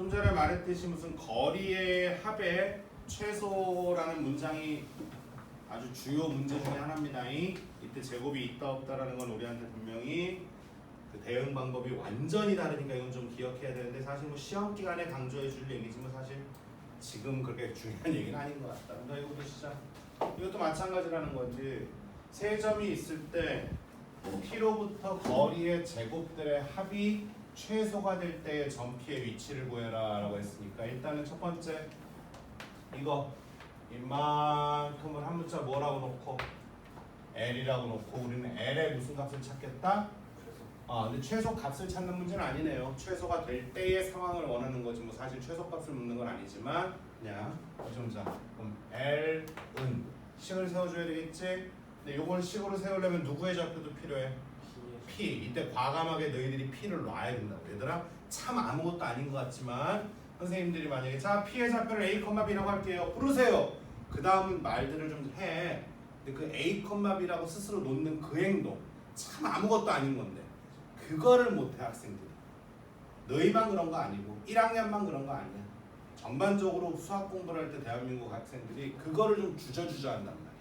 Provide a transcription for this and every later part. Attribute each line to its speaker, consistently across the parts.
Speaker 1: 좀 전에 말했듯이 무슨 거리의 합의 최소라는 문장이 아주 주요 문제 중에 하나입니다. 이때 제곱이 있다 없다라는 건 우리한테 분명히 그 대응 방법이 완전히 다르니까 이건 좀 기억해야 되는데 사실 뭐 시험 기간에 강조해 줄 얘기지만 사실 지금 그렇게 중요한 얘기는 아닌 것 같다. 그러니까 이거 보시자. 이것도 마찬가지라는 건지 세 점이 있을 때 P로부터 거리의 제곱들의 합이 최소가 될 때의 점P의 위치를 구해라 라고 했으니까 일단은 첫 번째 이거 이만큼을 한 문자 뭐라고 놓고 L이라고 놓고 우리는 L의 무슨 값을 찾겠다? 근데 최소 값을 찾는 문제는 아니네요. 최소가 될 때의 상황을 원하는 거지 뭐 사실 최소 값을 묻는 건 아니지만 그냥 자 그럼 L은 식을 세워줘야 되겠지? 근데 요걸 식으로 세우려면 누구의 좌표도 필요해? P. 이때 과감하게 너희들이 P를 놔야 된다고. 얘들아 참 아무것도 아닌 것 같지만 선생님들이 만약에 자 P의 좌표를 A, B라고 할게요. 부르세요. 그 다음 말들을 좀 해. 근데 그 A, B라고 스스로 놓는 그 행동 참 아무것도 아닌 건데 그거를 못해 학생들이. 너희만 그런 거 아니고 1학년만 그런 거 아니야. 전반적으로 수학 공부를 할 때 대한민국 학생들이 그거를 좀 주저주저 한단 말이야.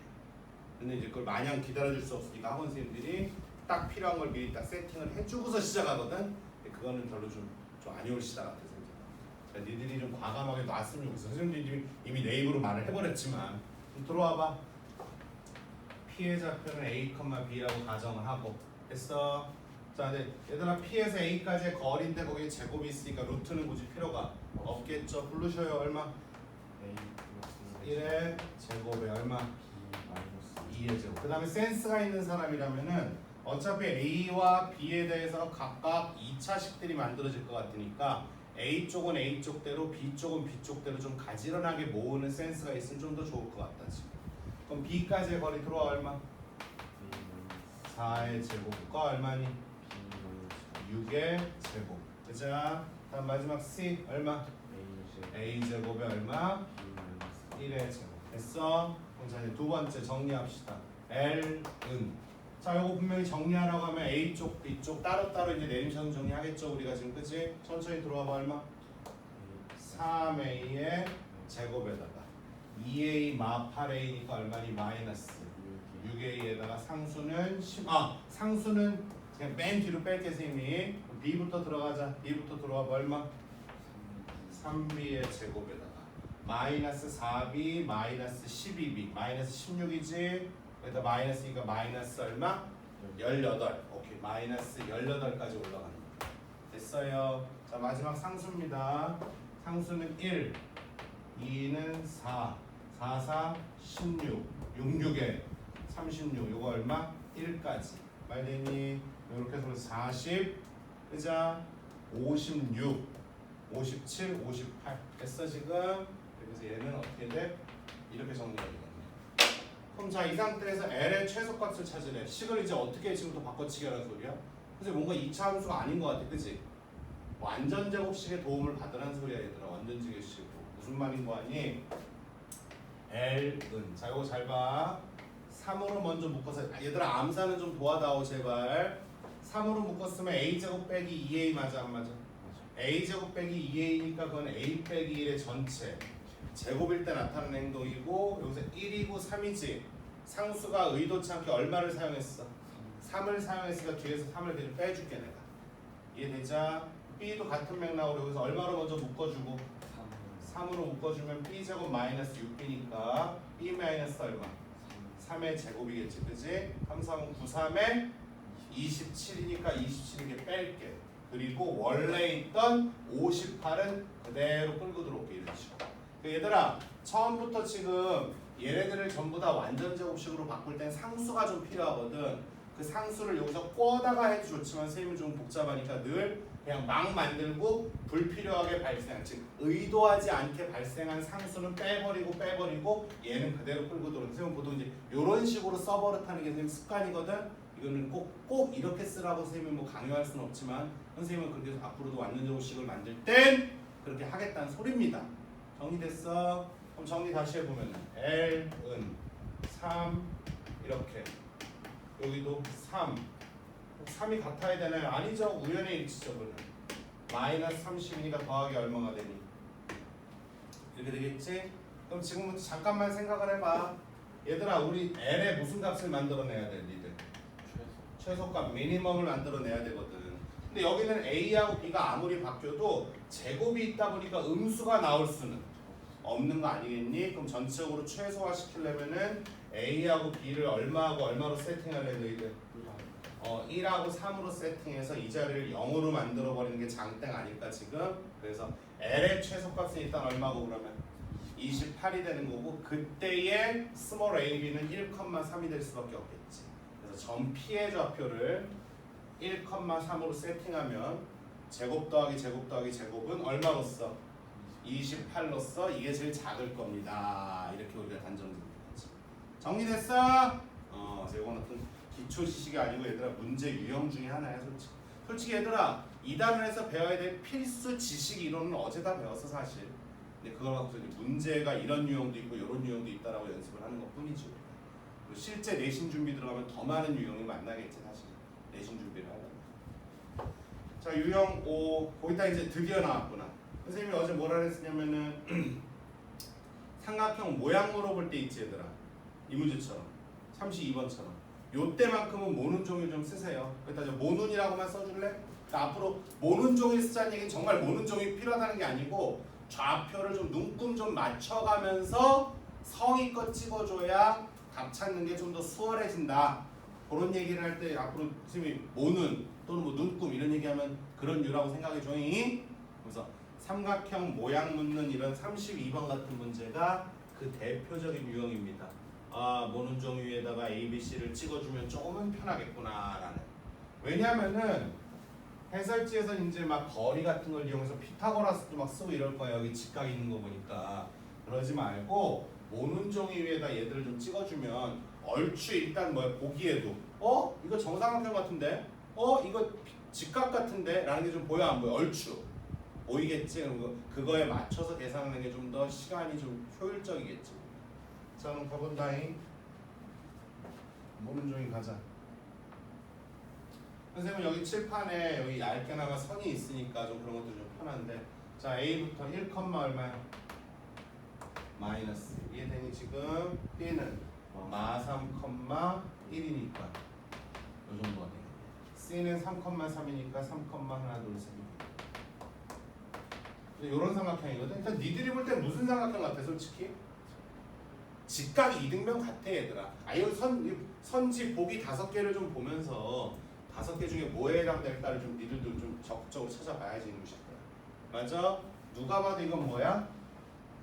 Speaker 1: 근데 이제 그걸 마냥 기다려줄 수 없으니까 학원 선생님들이 딱 필요한 걸 미리 딱 세팅을 해주고서 시작하거든. 근데 그거는 별로 좀 안 좋을 시작 같아 선생님. 니들이 좀 과감하게 놨으면 좋겠어. 선생님들이 이미 내 입으로 말을 해버렸지만 좀 들어와봐. P의 좌표는 A, B라고 가정을 하고 됐어. 자, 근데 얘들아 P에서 A까지의 거리인데 거기에 제곱이 있으니까 루트는 굳이 필요가 없겠죠. 부르셔요. 얼마? 1의 제곱에 얼마? 2의 제곱. 그 다음에 센스가 있는 사람이라면은 어차피 A와 B에 대해서 각각 2차식들이 만들어질 것 같으니까 A 쪽은 A 쪽대로 B 쪽은 B 쪽대로 좀 가지런하게 모으는 센스가 있으면 좀 더 좋을 것 같다 지금. 그럼 B까지의 거리 들어와 얼마? 4의 제곱과 얼마니? 6의 제곱. 그자. 다음 마지막 C 얼마? A 제곱에 얼마? 1의 제곱. 됐어? 그럼 자 이제 두 번째 정리합시다. L은 자 요거 분명히 정리하라고 하면 A 쪽, B 쪽 따로따로 이제 내림차순 정리하겠죠 우리가 지금 그치? 천천히 들어와봐 얼마? 3A의 제곱에다가 2A 마 8A니까 얼마니? 마이너스 6A에다가 상수는 상수는 그냥 맨 뒤로 뺄게 선생님이. B부터 들어가자. B부터 들어와봐 얼마? 3B의 제곱에다가 마이너스 4B 마이너스 12B 마이너스 16이지. 여기다 마이너스니까 마이너스 얼마? 18. 오케이. 마이너스 18까지 올라가는 거. 됐어요. 자 마지막 상수입니다. 상수는 1, 2는 4, 4, 4, 16, 6, 6에 36. 요거 얼마? 1까지. 말되니? 이렇게 해서 40, 그자 56, 57, 58. 됐어 지금? 그래서 얘는 어떻게 돼? 이렇게 정리가 되겠네. 그럼 자 이 상태에서 L의 최소값을 찾으래. 식을 이제 어떻게 지금부터 바꿔치기 하는 소리야? 그래서 뭔가 2차 함수가 아닌 것 같아. 그치? 완전제곱식의 도움을 받으라는 소리야 얘들아. 완전제곱식. 무슨 말인 거 아니? L은 자 이거 잘 봐. 3으로 먼저 묶어서 얘들아 암산은 좀 도와다오 제발. 3으로 묶었으면 A제곱 빼기 2A 맞아 안 맞아? A제곱 빼기 2A니까 그건 A 빼기 1의 전체 제곱일 때 나타나는 행동이고 여기서 1이고 3이지. 상수가 의도치 않게 얼마를 사용했어? 3을 사용했으니까 뒤에서 3을 그냥 빼줄게 내가. 이해되자? B도 같은 맥락으로 여기서 얼마로 먼저 묶어주고 3으로 묶어주면 B제곱 마이너스 6B니까 B 마이너스 얼마? 3의 제곱이겠지 그지? 3, 3은 9, 3에 27이니까 27 이렇게 뺄게. 그리고 원래 있던 58은 그대로 끌고 들어올게 이런 식으로. 얘들아 처음부터 지금 얘네들을 전부 다 완전제곱식으로 바꿀 땐 상수가 좀 필요하거든. 그 상수를 여기서 꿔다가 해도 좋지만 선생님은 좀 복잡하니까 늘 그냥 막 만들고 불필요하게 발생한 즉 의도하지 않게 발생한 상수는 빼버리고 얘는 그대로 끌고 들어오는. 선생님은 보통 이제 이런 식으로 써버릇하는 게 선생님 습관이거든. 이거는 꼭 이렇게 쓰라고 선생님은 뭐 강요할 수는 없지만 선생님은 그렇게 해서 앞으로도 완전제곱식을 만들 땐 그렇게 하겠다는 소리입니다. 정리됐어? 그럼 정리 다시 해보면 L은 3 이렇게 여기도 3 3이 같아야 되나요? 아니죠. 우연의 일치죠. 그러면 마이너스 30이니까 더하기 얼마가 되니? 이렇게 되겠지? 그럼 지금부터 잠깐만 생각을 해봐. 얘들아 우리 L에 무슨 값을 만들어내야 돼 니들? 최소값 미니멈을 만들어내야 되거든. 근데 여기는 A하고 B가 아무리 바뀌어도 제곱이 있다 보니까 음수가 나올 수는 없는 거 아니겠니? 그럼 전체적으로 최소화 시키려면은 A하고 B를 얼마하고 얼마로 세팅할래 너희들? 1하고 3으로 세팅해서 이 자리를 0으로 만들어 버리는 게 장땡 아닐까 지금? 그래서 L의 최소값은 일단 얼마고 그러면? 28이 되는 거고 그때의 스몰 a, b는 1,3이 될 수밖에 없겠지. 그래서 점 P의 좌표를 1,3으로 세팅하면 제곱 더하기 제곱 더하기 제곱은 얼마로써? 28로써 이게 제일 작을 겁니다. 이렇게 우리가 단정짓겠지. 정리됐어? 이거는 기초 지식이 아니고 얘들아 문제 유형 중에 하나야 솔직히 얘들아 2단원에서 배워야 될 필수 지식 이론은 어제 다 배웠어 사실. 근데 그걸 갖고 문제가 이런 유형도 있고 이런 유형도 있다라고 연습을 하는 것 뿐이지. 그리고 실제 내신 준비 들어가면 더 많은 유형이 만나겠지 사실. 내신 준비를 하려면. 자 유형 5 거기다 이제 드디어 나왔구나. 선생님이 어제 뭐라 그랬냐면은 삼각형 모양 물어볼 때 있지 얘들아. 이 문제처럼 32번처럼 요때만큼은 모눈 종이 좀 쓰세요. 그러니까 이제 모눈이라고만 써줄래? 그러니까 앞으로 모눈 종이 쓰자는 얘기는 정말 모눈 종이 필요하다는 게 아니고 좌표를 좀 눈금 좀 맞춰가면서 성의껏 찍어줘야 답 찾는 게 좀 더 수월해진다. 그런 얘기를 할 때 앞으로 선생님이 모눈 또는 뭐 눈금 이런 얘기하면 그런 유라고 생각해줘잉. 그래서 삼각형 모양 묻는 이런 32번 같은 문제가 그 대표적인 유형입니다. 모눈종 위에다가 A, B, C를 찍어주면 조금은 편하겠구나라는. 왜냐면은 해설지에서 이제 막 거리 같은 걸 이용해서 피타고라스도 막 쓰고 이럴 거야. 여기 직각 있는 거 보니까. 그러지 말고 모눈종이 위에다 얘들을 좀 찍어주면 얼추 일단 뭐야 보기에도 이거 정삼각형 같은데? 이거 직각 같은데? 라는 게 좀 보여 안 보여? 얼추 보이겠지? 그거에 맞춰서 계산하는 게 좀 더 시간이 좀 효율적이겠지. 자 그럼 가본다잉. 모눈종이 가자. 선생님은 여기 칠판에 여기 얇게 나가 선이 있으니까 좀 그런 것도 좀 편한데. 자 A부터 1, 얼마야? 마이너스. 이해되니 지금? B는 마3, 1이니까 요 정도가 돼. C는 3,3이니까 3, 하나 둘 셋. 이런 삼각형이거든. 일단 니들이 볼 때 무슨 삼각형 같아 솔직히? 직각이 이등변 같아 얘들아. 여기 선지 보기 5개를 좀 보면서 5개 중에 뭐에 해당될까를 좀 니들도 좀 적극적으로 찾아봐야지 이놈 새끼야. 맞아? 누가 봐도 이건 뭐야?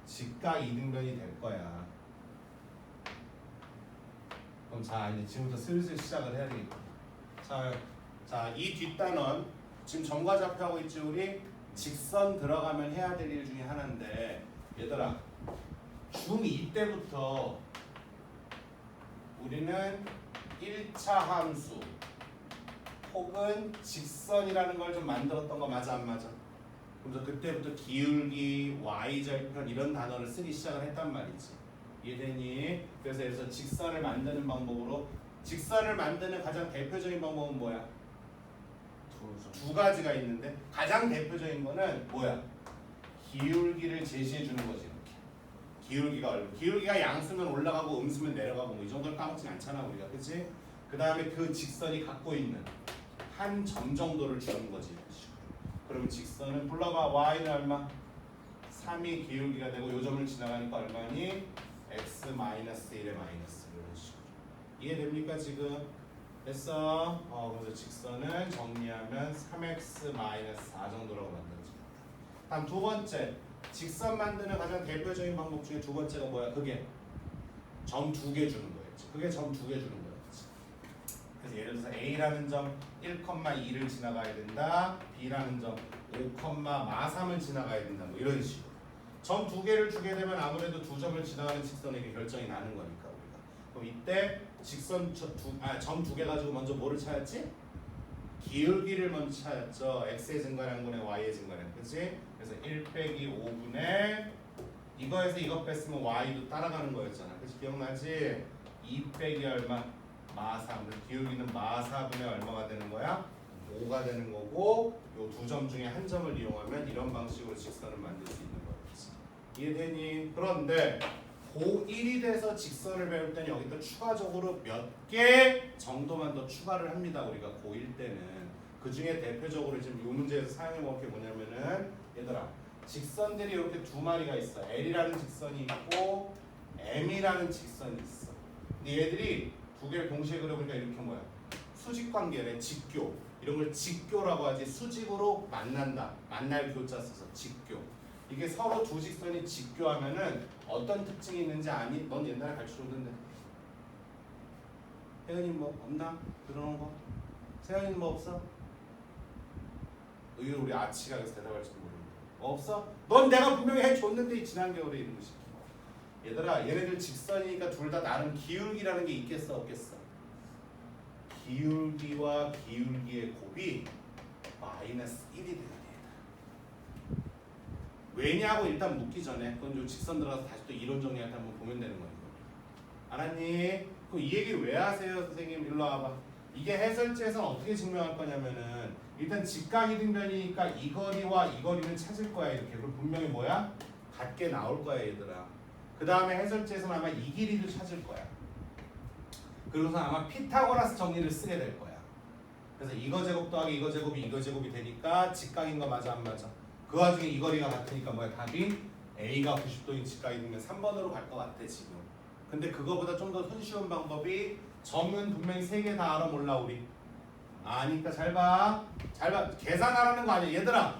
Speaker 1: 직각 이등변이 될 거야. 그럼 자 이제 지금부터 슬슬 시작을 해야 되겠다. 자 이 뒷단원 지금 점과 좌표하고 있지 우리? 직선 들어가면 해야 될 일 중에 하나인데 얘들아 중2 때부터 우리는 1차 함수 혹은 직선이라는 걸 좀 만들었던 거 맞아 안 맞아? 그래서 그때부터 기울기, y절편 이런 단어를 쓰기 시작을 했단 말이지. 이해되니? 그래서 직선을 만드는 방법으로 직선을 만드는 가장 대표적인 방법은 뭐야? 두 가지가 있는데 가장 대표적인 거는 뭐야? 기울기를 제시해 주는 거지 이렇게. 기울기가 양수면 올라가고 음수면 내려가고 뭐 이 정도는 까먹지 않잖아 우리가, 그렇지? 그 다음에 그 직선이 갖고 있는 한 점 정도를 주는 거지. 그러면 직선은 불러봐. y는 얼마? 3이 기울기가 되고 요 점을 지나가니까 얼마니? x-1의 마이너스 이런 식으로. 이해됩니까 지금? 됐어? 그래서 직선은 정리하면 3x-4 정도라고 만들어져. 다음 두 번째, 직선 만드는 가장 대표적인 방법 중에 두 번째가 뭐야? 그게 점 2개 주는 거였지. 그게 점 2개 주는 거였지. 그래서 예를 들어서 A라는 점 1,2를 지나가야 된다. B라는 점 5,3을 지나가야 된다. 뭐 이런 식으로. 점 2개를 주게 되면 아무래도 두 점을 지나가는 직선에게 결정이 나는 거니까 우리가. 그럼 이때 직선 점 2개 가지고 먼저 뭐를 찾았지? 기울기를 먼저 찾았죠. x의 증가량분의 y의 증가량, 그렇지? 그래서 1 빼기 5분의 이거에서 이거 뺐으면 y도 따라가는 거였잖아. 그렇지? 기억나지? 2 빼기 얼마? 마4. 기울기는 마4분의 얼마가 되는 거야? 5가 되는 거고 요 두 점 중에 한 점을 이용하면 이런 방식으로 직선을 만들 수 있는 거겠지. 이해되니? 그런데 고1이 돼서 직선을 배울 때는 여기 또 추가적으로 몇 개 정도만 더 추가를 합니다. 우리가 고1 때는. 그 중에 대표적으로 지금 이 문제에서 사용해 먹을 게 뭐냐면은 얘들아 직선들이 이렇게 두 마리가 있어. L이라는 직선이 있고 M이라는 직선이 있어. 근데 얘들이 두 개를 동시에 그려보니까 이렇게 뭐야? 수직 관계네. 직교. 이런 걸 직교라고 하지. 수직으로 만난다. 만날 교자 써서 직교. 이게 서로 두 직선이 직교하면은 어떤 특징이 있는지 아니? 넌 옛날에 가르쳐줬는데. 혜은이 뭐 없나? 들어놓은 거? 세연이는 뭐 없어? 의외로 우리 아치가 그래서 대답할지도 모르는데. 없어? 넌 내가 분명히 해줬는데 지난 겨울에 이런 거 시켜. 얘들아 얘네들 직선이니까 둘 다 나름 기울기라는 게 있겠어 없겠어? 기울기와 기울기의 곱이 마이너스 1이 돼야 돼. 왜냐고 일단 묻기 전에 그건 요 직선 들어가서 다시 또 이론 정리할 때 한번 보면 되는 거예요. 알았니? 그럼 이 얘기를 왜 하세요 선생님? 일로 와봐. 이게 해설지에서는 어떻게 증명할 거냐면은 일단 직각이등변이니까 이 거리와 이 거리를 찾을 거야 이렇게. 그럼 분명히 뭐야? 같게 나올 거야 얘들아. 그 다음에 해설지에서는 아마 이 길이를 찾을 거야. 그리고서 아마 피타고라스 정리를 쓰게 될 거야. 그래서 이거 제곱 더하기 이거 제곱이 이거 제곱이 되니까 직각인 거 맞아 안 맞아? 그 와중에 이 거리가 같으니까 뭐야? 답이 A가 90도인 직각이면 3번으로 갈 것 같아 지금. 근데 그거보다 좀 더 손쉬운 방법이 점은 분명히 3개 다 알아 몰라 우리? 아니까 잘 봐. 잘 봐. 계산하라는 거 아니야. 얘들아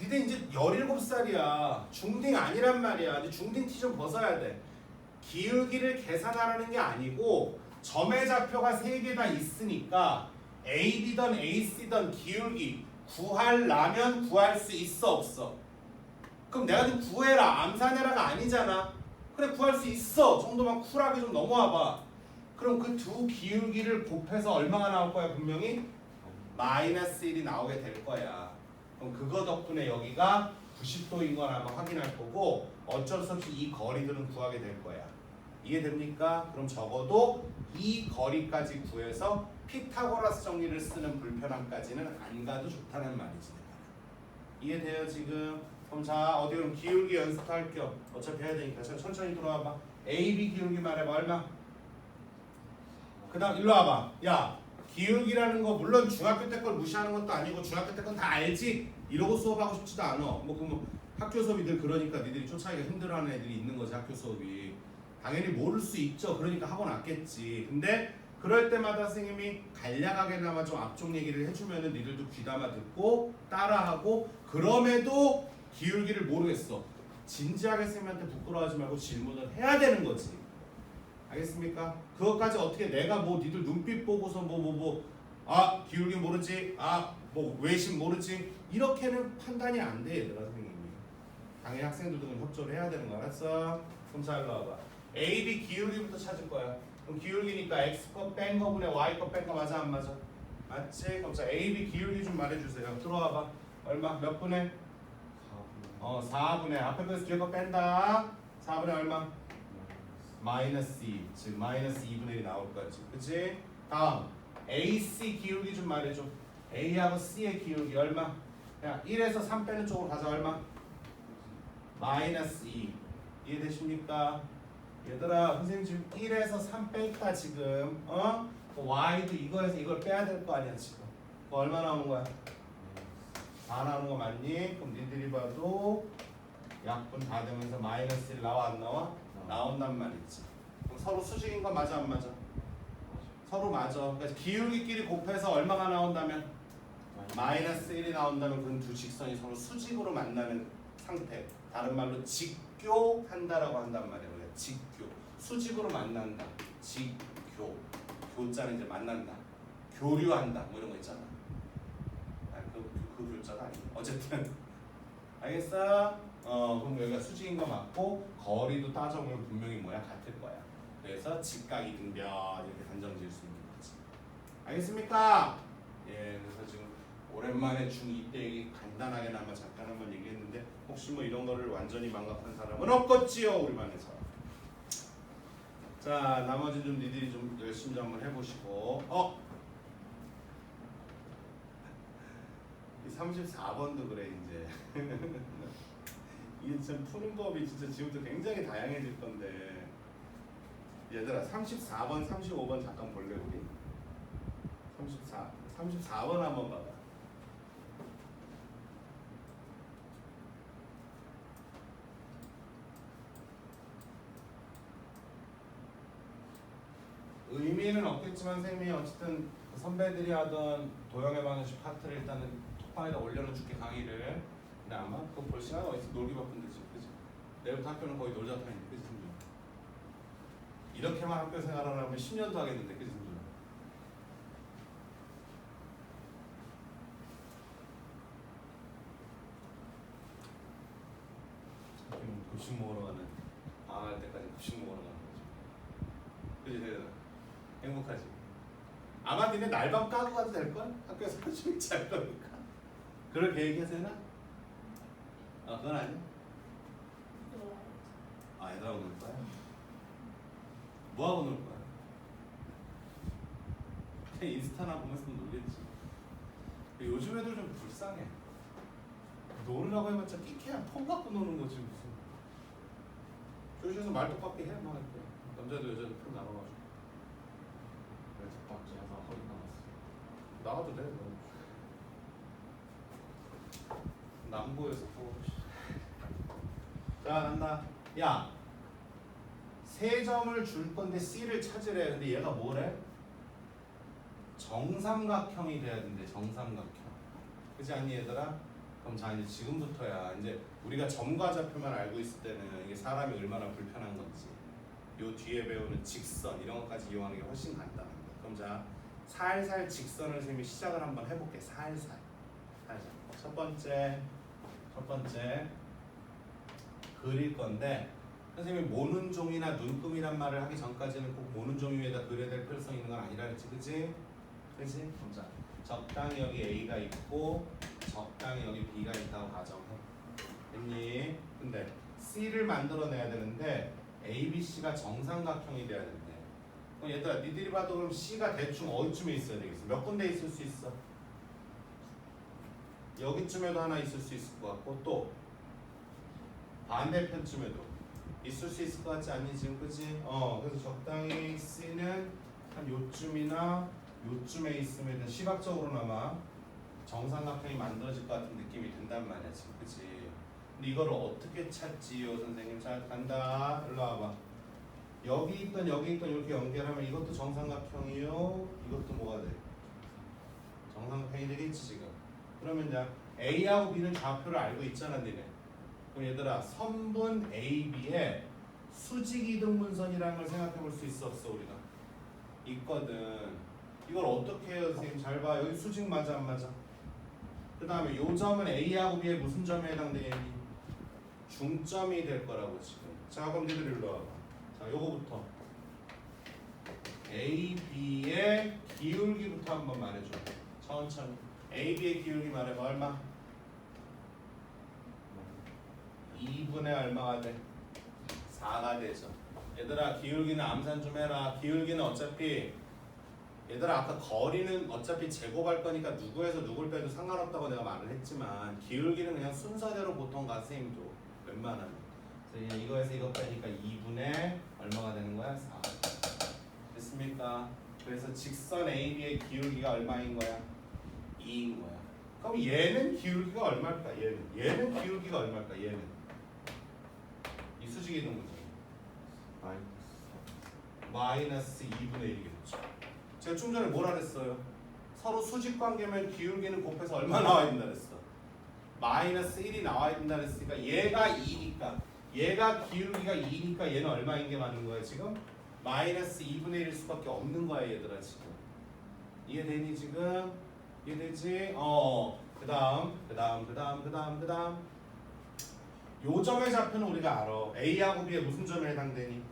Speaker 1: 니네 이제 17살이야. 중딩 아니란 말이야. 근데 중딩 티 좀 벗어야 돼. 기울기를 계산하라는 게 아니고 점의 좌표가 3개 다 있으니까 AB든 AC든 기울기 구하려면 구할 수 있어 없어? 그럼 내가 좀 구해라 암산해라가 아니잖아. 그래 구할 수 있어 정도만 쿨하게 좀 넘어와봐. 그럼 그 두 기울기를 곱해서 얼마가 나올 거야 분명히? 마이너스 1이 나오게 될 거야. 그럼 그거 덕분에 여기가 90도인 걸 아마 확인할 거고 어쩔 수 없이 이 거리들은 구하게 될 거야. 이해됩니까? 그럼 적어도 이 거리까지 구해서 피타고라스 정리를 쓰는 불편함까지는 안 가도 좋다는 말이지. 이해돼요 지금? 그럼 자 어디 그럼 기울기 연습할 겸 어차피 해야 되니까 천천히 들어와봐. AB 기울기 말해봐 얼마? 그 다음 일로 와봐. 야 기울기라는 거 물론 중학교 때 걸 무시하는 것도 아니고 중학교 때 건 다 알지? 이러고 수업하고 싶지도 않아. 뭐 학교 수업이 늘 그러니까 니들이 쫓아가기가 힘들어하는 애들이 있는 거지 학교 수업이. 당연히 모를 수 있죠. 그러니까 하고 났겠지. 근데 그럴 때마다 선생님이 간략하게나마 좀 앞쪽 얘기를 해주면은 니들도 귀담아 듣고 따라하고 그럼에도 기울기를 모르겠어. 진지하게 선생님한테 부끄러워하지 말고 질문을 해야 되는 거지. 알겠습니까? 그것까지 어떻게 내가 뭐 니들 눈빛 보고서 아 기울기 모르지? 아 뭐 외심 모르지? 이렇게는 판단이 안 돼 얘들아 선생님이. 당연히 학생들도 협조를 해야 되는 거 알았어? 그럼 잘 나와봐. AB 기울기부터 찾을 거야. 그럼 기울기니까 x 거 뺀 거분에 y 거 뺀 거 맞아 안 맞아? 맞지? 그럼 자 AB 기울기 좀 말해주세요. 들어와봐. 얼마? 몇 분의? 4분의 앞에 거에서 뒤에 거 뺀다. 4분의 얼마? 마이너스 2. 즉 마이너스 2분의 1이 나올 거지. 그치? 다음 AC 기울기 좀 말해줘. A하고 C의 기울기 얼마? 야 1에서 3 빼는 쪽으로 가자. 얼마? 마이너스 2. 이해되십니까? 얘들아 선생님 지금 1에서 3 뺐다 지금. y도 이거에서 이걸 빼야 될 거 아니야 지금. 그거 얼마 나오는 거야? 4 나오는 거 맞니? 그럼 니들이 봐도 약분 다 되면서 마이너스 1 나와 안 나와? 나온단 말이지. 그럼 서로 수직인 거 맞아 안 맞아? 서로 맞아. 그래서 기울기끼리 곱해서 얼마가 나온다면? 마이너스 1이 나온다면 그건 두 직선이 서로 수직으로 만나는 상태. 다른 말로 직교한다라고 한단 말이야. 직교. 수직으로 만난다. 직교. 교자는 이제 만난다. 교류한다. 뭐 이런 거 있잖아. 그 교자가 아니고. 어쨌든 알겠어? 그럼 여기가 수직인 거 맞고 거리도 따져보면 분명히 뭐야? 같을 거야. 그래서 직각이등변 이렇게 단정 지을 수 있는 거지. 알겠습니까? 예, 그래서 지금 오랜만에 중2 때 얘기 간단하게나마 잠깐 한번 얘기했는데 혹시 뭐 이런 거를 완전히 망각한 사람은 없겠지요 우리 반에서. 자 나머지 좀 니들이 좀 열심히 좀 한번 해보시고 34번도 그래 이제. 이게 참 푸는 법이 진짜 지금부터 굉장히 다양해질 건데. 얘들아 34번, 35번 잠깐 볼래 우리? 34번 한번 봐봐. 의미는 없겠지만 선생님이 어쨌든 그 선배들이 하던 도형의 방정식 파트를 일단은 톡방에다 올려놓을게 강의를. 근데 아마 그거 볼 시간 어디서 놀기 바쁜데 지금 그지? 내일부터 학교는 거의 놀자 타임인데 그지 승준? 이렇게만 학교 생활을 하면 10년도 하겠는데 그지 승준? 급식 먹으러 가는 방학할 때까지 급식 먹으러 가는 거지. 그지 대단하. 행복하지. 아마 니네 날밤 까고 가도 될걸? 학교에서 열심히 잘 거니까. 그럴 계획이 세나? 아 그건 아니야? 아 애들하고 놀 거야? 뭐하고 놀 거야? 그냥 인스타나 보면서 놀겠지. 요즘 애들 좀 불쌍해. 놀으라고 해봤자 끼케야 폰 갖고 노는 거지 무슨. 조심해서 말뚝밖에 해 뭐 할게. 남자도 여자도 폰 나눠가지고.
Speaker 2: 말뚝박기 해서 허리 나갔어.
Speaker 1: 나가도 돼. 너. 남고에서 또. 자 간다. 야. 세 점을 줄 건데 C를 찾으래. 근데 얘가 뭐래? 정삼각형이 돼야 된대. 정삼각형. 그렇지 않니 얘들아? 그럼 자 이제 지금부터야. 이제 우리가 점과 좌표만 알고 있을 때는 이게 사람이 얼마나 불편한 건지. 요 뒤에 배우는 직선 이런 것까지 이용하는 게 훨씬 간단한 거야. 그럼 자 살살 직선을 선생님이 시작을 한번 해볼게. 살살. 첫 번째 그릴 건데 선생님이 모는 종이나 눈금이란 말을 하기 전까지는 꼭 모는 종이 위에다 그려야 될 필요성이 있는 건 아니라 그랬지, 그치? 그치? 그럼 자 적당히 여기 A가 있고 적당히 여기 B가 있다고 가정해. 됐니? 근데 C를 만들어내야 되는데 A, B, C가 정삼각형이 돼야 된대. 그럼 얘들아 니들이 봐도 그럼 C가 대충 어디쯤에 있어야 되겠어? 몇 군데 있을 수 있어? 여기쯤에도 하나 있을 수 있을 것 같고 또 반대편쯤에도 있을 수 있을 것 같지 않니 지금 그치? 그래서 적당히 C는 한 요쯤이나 요쯤에 있으면 시각적으로나마 정삼각형이 만들어질 것 같은 느낌이 든단 말이야 지금 그치? 근데 이거를 어떻게 찾지요 선생님? 잘 간다. 일로 와봐. 여기 있던 이렇게 연결하면 이것도 정삼각형이요. 이것도 뭐가 돼? 정삼각형이 되겠지 지금. 그러면 이제 A하고 B는 좌표를 알고 있잖아 니네. 그럼 얘들아 선분 AB에 수직이등분선이라는 걸 생각해 볼 수 있어 없어 우리가? 있거든. 이걸 어떻게 해요 선생님? 잘 봐. 여기 수직 맞아 안 맞아? 그 다음에 요 점은 A하고 B의 무슨 점에 해당되겠니? 중점이 될 거라고 지금. 자 그럼 니들 일로 와봐. 자 요거부터 AB의 기울기부터 한번 말해줘. 천천히. AB의 기울기 말해봐. 얼마? 2분의 얼마가 돼? 4가 되죠. 얘들아 기울기는 암산 좀 해라. 기울기는 어차피 얘들아 아까 거리는 어차피 제곱할 거니까 누구에서 누굴 빼도 상관없다고 내가 말을 했지만 기울기는 그냥 순서대로 보통 가 선생님도 웬만하면. 그래서 그냥 이거에서 이거 빼니까 2분의 얼마가 되는 거야? 4. 됐습니까? 그래서 직선 AB의 기울기가 얼마인 거야? 2인 거야. 그럼 얘는 기울기가 얼마일까? 얘는 기울기가 얼마일까? 얘는 이 수직이 있는 거죠. 마이너스 2분의 1이겠죠. 제가 좀 전에 뭐라 그랬어요? 서로 수직 관계면 기울기는 곱해서 얼마 나와야 된다 그랬어? 마이너스 1이 나와야 된다 그랬으니까 얘가 2니까 얘가 기울기가 2니까 얘는 얼마인 게 맞는 거야 지금? 마이너스 2분의 1일 수밖에 없는 거야 얘들아 지금. 이해되니 지금? 이해되지? 그 다음 요 점의 좌표는 우리가 알아. A하고 B의 무슨 점에 해당되니?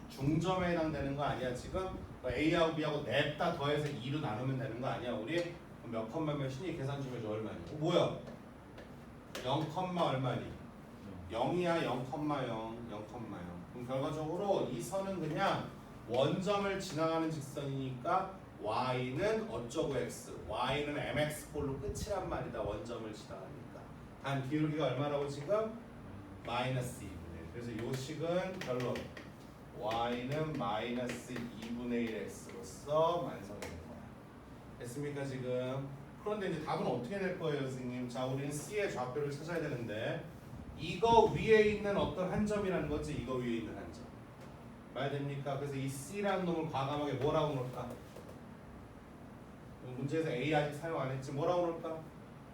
Speaker 1: 중점에 해당되는 거 아니야 지금? A하고 B하고 냅다 더해서 2로 나누면 되는 거 아니야 우리? 몇 컴마 몇이니? 계산 좀 해줘. 얼마니? 뭐야? 0, 얼마니? 0이야 0,0 0,0 그럼 결과적으로 이 선은 그냥 원점을 지나가는 직선이니까 y는 어쩌고 x, y는 mx꼴로 끝이란 말이다. 원점을 지나가니까. 단 기울기가 얼마라고 지금? 마이너스 2분의 1. 그래서 요 식은 결론 y는 마이너스 2분의 1 x로서 완성되는 거야. 됐습니까 지금? 그런데 이제 답은 어떻게 될 거예요 선생님? 자 우리는 C의 좌표를 찾아야 되는데 이거 위에 있는 어떤 한 점이라는 거지. 이거 위에 있는 한 점. 말 됩니까? 그래서 이 C라는 놈을 과감하게 뭐라고 놓을까? 문제에서 A 아직 사용 안 했지. 뭐라고 놓을까?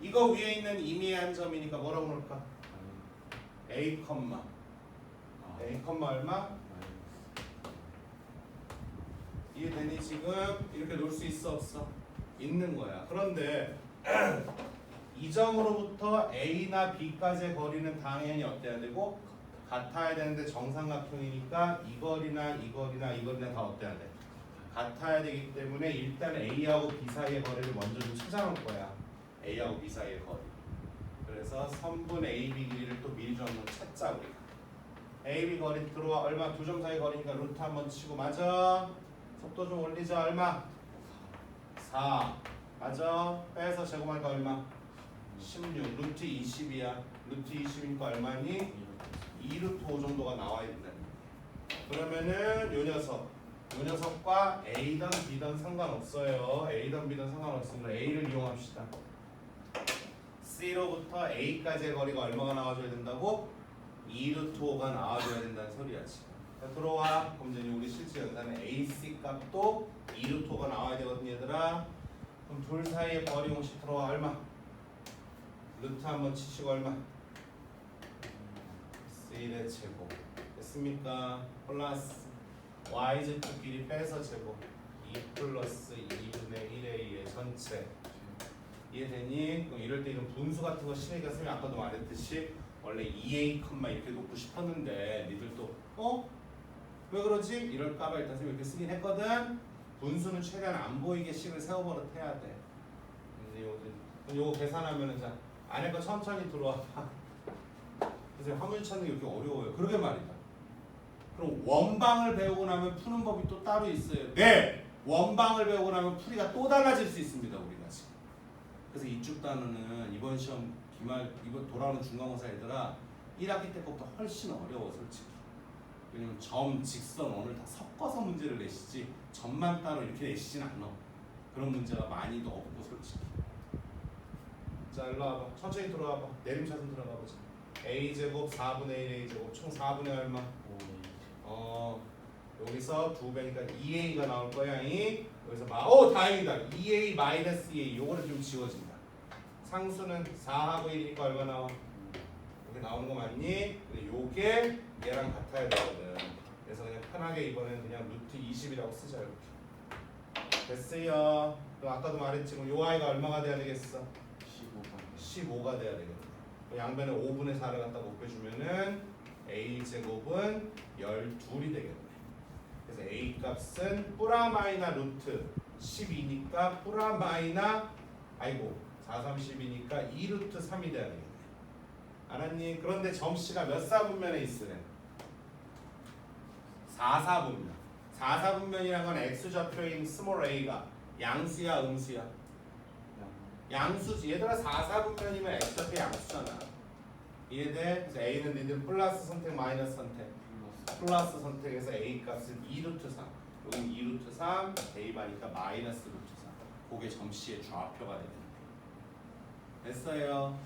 Speaker 1: 이거 위에 있는 임의의 한 점이니까 뭐라고 놓을까? A, A, 얼마? 이해되니 지금? 이렇게 놓을 수 있어 없어? 있는 거야. 그런데 이 점으로부터 A나 B까지의 거리는 당연히 어때야 되고? 같아야 되는데 정삼각형이니까 이 거리나 이 거리나 이 거리나 다 어때야 돼? 같아야 되기 때문에 일단 A하고 B 사이의 거리를 먼저 좀 찾아놓을 거야. A하고 B 사이의 거리. 그래서 선분 AB 길이를 또 미리 좀 한번 찾자 우리가. AB 거리 들어와 얼마? 두 점 사이 거리니까 루트 한번 치고 맞아. 속도 좀 올리자. 얼마? 4. 맞아. 빼서 제곱하니까 얼마? 16. 루트 20이야. 루트 20이니까 얼마니? 2루트 5 정도가 나와 있는. 그러면은 요 녀석과 A든 B든 상관없어요. A든 B든 상관없으면 A를 이용합시다. C로부터 A까지의 거리가 얼마가 나와줘야 된다고? 2루트 5가 나와줘야 된다는 소리야지. 자, 들어와. 그럼 이제 우리 실제 연산은 AC 값도 2루트 5가 나와야 되거든 얘들아. 그럼 둘 사이의 거리 공식 들어와. 얼마? 루트 한번 치시고 얼마? C의 제곱. 됐습니까? 플러스 y제곱 길이 빼서 제곱 2 플러스 2분의 1a의 전체. 이해되니? 그럼 이럴 때 이런 분수 같은 거 신혜가 선생님이 아까도 말했듯이 원래 2a 컴마 이렇게 놓고 싶었는데 니들도 왜 그러지? 이럴까봐 일단 선생님이 이렇게 쓰긴 했거든. 분수는 최대한 안 보이게 식을 세워버릇 해야 돼. 요거 계산하면은 자 안에 거 천천히 들어와. 선생님 화물 찾는 게 이렇게 어려워요. 그러게 말이다. 그럼 원방을 배우고 나면 푸는 법이 또 따로 있어요. 네! 원방을 배우고 나면 풀이가 또 달라질 수 있습니다. 우리가 지금. 그래서 이쪽 단어는 이번 시험 이번 돌아오는 중간고사 애들아 1학기 때부터 훨씬 어려워 솔직히. 왜냐면 점, 직선, 원을 다 섞어서 문제를 내시지 점만 따로 이렇게 내시진 않아. 그런 문제가 많이도 없고 솔직히. 자 일로 와봐. 천천히 들어와봐. 내림차순 들어가 보자. a제곱 4분의 1 a제곱 총 4분의 얼마? 여기서 2배니까 2a가 나올 거야. 여기서 다행이다. 2a 마이너스 2a 요거는 좀 지워진다. 상수는 4하고 1이니까 얼마 나와? 이렇게 나오는 거 맞니? 근데 요게 얘랑 같아야 되거든. 그래서 그냥 편하게 이번에는 그냥 루트 20이라고 쓰자 이렇게. 됐어요. 그럼 아까도 말했지만 요 아이가 얼마가 돼야 되겠어? 15가 돼야 되거든. 양변에 5분의 4를 갖다 곱해주면은 a제곱은 12이 되겠네. 그래서 a 값은 뿌라마이나 루트 12니까 뿌라마이나 4, 30이니까 2루트 3이 돼야 되겠네. 알았니? 그런데 점씨가 몇 사분면에 있으래? 4, 4분면. 4, 4분면이란 건 x좌표인 스몰 a가 양수야 음수야? 양수지. 얘들아 4, 4분면이면 x좌표 양수잖아. 이해돼? 그래서 a는 니들 플러스 선택 마이너스 선택 플러스 선택해서 a 값은 2루트 3 여기는 2루트 3 대입하니까 마이너스 루트 3 그게 점씨의 좌표가 되겠네. 됐어요.